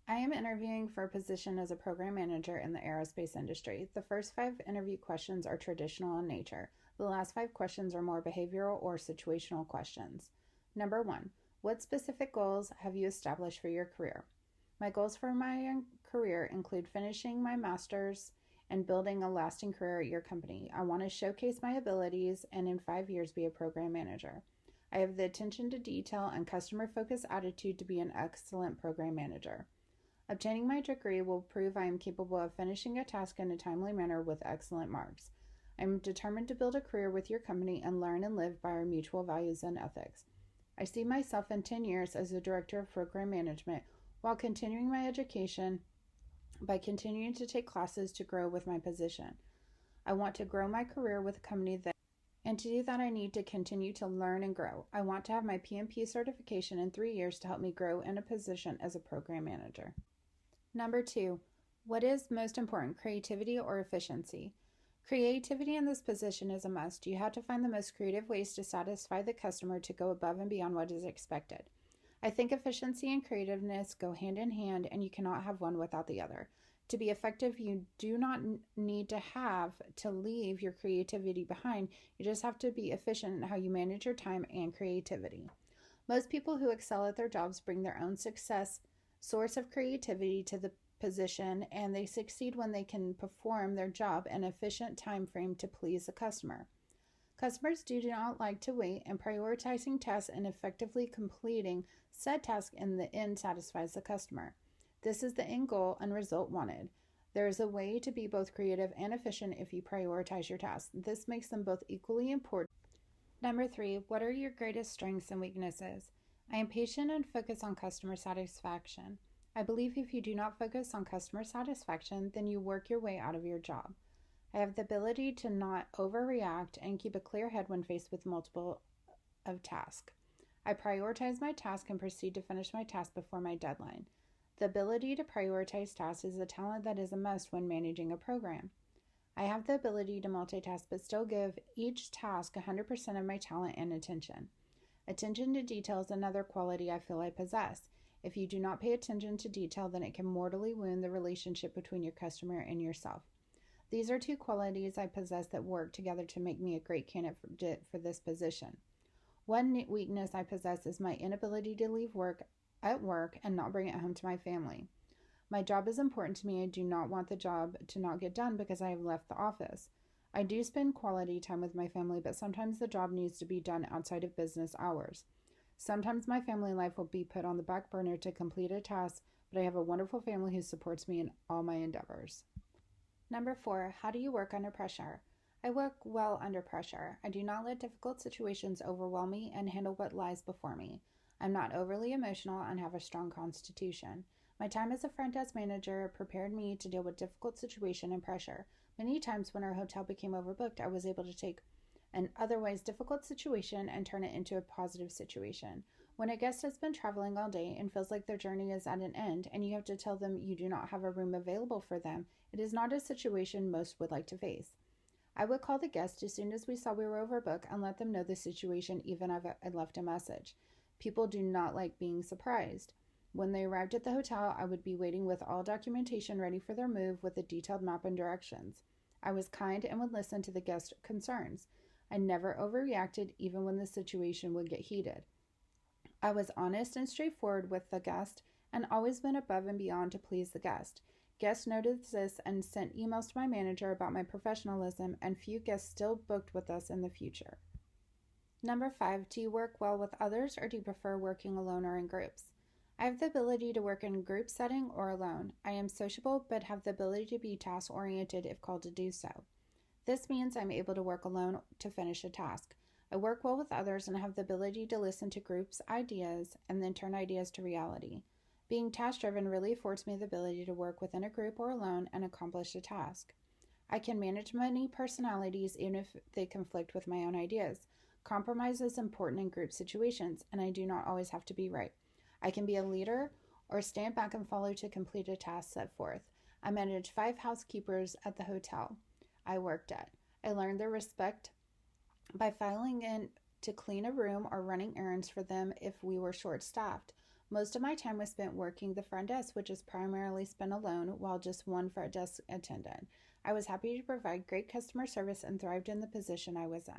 I am interviewing for a position as a program manager in the aerospace industry. The first 5 interview questions are traditional in nature. The last 5 questions are more behavioral or situational questions. Number 1. What specific goals have you established for your career? My goals for my career include finishing my master's and building a lasting career at your company. I want to showcase my abilities and in 5 years be a program manager. I have the attention to detail and customer focused attitude to be an excellent program manager. Obtaining my degree will prove I am capable of finishing a task in a timely manner with excellent marks. I am determined to build a career with your company and learn and live by our mutual values and ethics. I see myself in 10 years as the Director of Program Management while continuing my education by continuing to take classes to grow with my position. I want to grow my career with a company and to do that I need to continue to learn and grow. I want to have my PMP certification in 3 years to help me grow in a position as a program manager. Number 2, what is most important, creativity or efficiency? Creativity in this position is a must. You have to find the most creative ways to satisfy the customer to go above and beyond what is expected. I think efficiency and creativeness go hand in hand, and you cannot have one without the other. To be effective, you do not need to leave your creativity behind. You just have to be efficient in how you manage your time and creativity. Most people who excel at their jobs bring their own source of creativity to the position, and they succeed when they can perform their job in an efficient time frame to please the customer. Customers do not like to wait, and prioritizing tasks and effectively completing said task in the end satisfies the customer. This is the end goal and result wanted. There is a way to be both creative and efficient if you prioritize your tasks. This makes them both equally important. Number 3, what are your greatest strengths and weaknesses? I am patient and focus on customer satisfaction. I believe if you do not focus on customer satisfaction, then you work your way out of your job. I have the ability to not overreact and keep a clear head when faced with multiple of tasks. I prioritize my task and proceed to finish my task before my deadline. The ability to prioritize tasks is a talent that is a must when managing a program. I have the ability to multitask but still give each task 100% of my talent and attention. Attention to detail is another quality I feel I possess. If you do not pay attention to detail, then it can mortally wound the relationship between your customer and yourself. These are 2 qualities I possess that work together to make me a great candidate for this position. One weakness I possess is my inability to leave work at work and not bring it home to my family. My job is important to me. I do not want the job to not get done because I have left the office. I do spend quality time with my family, but sometimes the job needs to be done outside of business hours. Sometimes my family life will be put on the back burner to complete a task, but I have a wonderful family who supports me in all my endeavors. Number 4, how do you work under pressure? I work well under pressure. I do not let difficult situations overwhelm me and handle what lies before me. I'm not overly emotional and have a strong constitution. My time as a front desk manager prepared me to deal with difficult situation and pressure. Many times when our hotel became overbooked, I was able to take an otherwise difficult situation and turn it into a positive situation. When a guest has been traveling all day and feels like their journey is at an end and you have to tell them you do not have a room available for them, it is not a situation most would like to face. I would call the guest as soon as we saw we were overbooked and let them know the situation even if I left a message. People do not like being surprised. When they arrived at the hotel, I would be waiting with all documentation ready for their move with a detailed map and directions. I was kind and would listen to the guest concerns. I never overreacted even when the situation would get heated. I was honest and straightforward with the guest and always went above and beyond to please the guest. Guests noticed this and sent emails to my manager about my professionalism, and few guests still booked with us in the future. Number 5, do you work well with others or do you prefer working alone or in groups? I have the ability to work in a group setting or alone. I am sociable but have the ability to be task-oriented if called to do so. This means I'm able to work alone to finish a task. I work well with others and have the ability to listen to groups' ideas and then turn ideas to reality. Being task-driven really affords me the ability to work within a group or alone and accomplish a task. I can manage many personalities even if they conflict with my own ideas. Compromise is important in group situations, and I do not always have to be right. I can be a leader or stand back and follow to complete a task set forth. I managed 5 housekeepers at the hotel I worked at. I learned their respect by filing in to clean a room or running errands for them if we were short-staffed. Most of my time was spent working the front desk, which is primarily spent alone while just one front desk attendant. I was happy to provide great customer service and thrived in the position I was in.